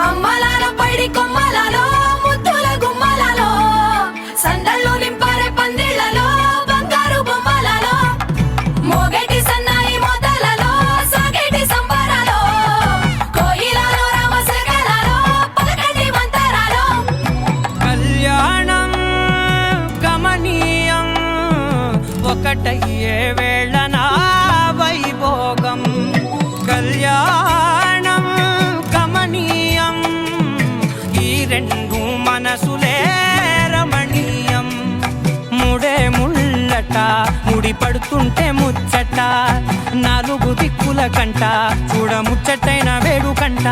అమ్మలాల పైడి కొమ్మలలో ముద్దుల గుమ్మలలో సందళ్ళు నింపారే పందిళ్లలో బంగారు బొమ్మలలో మోగేటి సన్నాయి మోతలలో సాగేటి సంబరాలో కోయిలలో రామసగలలో పలకటి మంతరాలో కళ్యాణం గమనీయం ఒకటయ్యే వేళనా వైభోగం కళ్యాణం గమనీయం ఈ రెండు మనసులే రమణీయం ముడే ముళ్ళట ముడి పడుతుంటే ముచ్చట నాలుగు దిక్కుల కంట చూడ ముచ్చటైన వేడుకంట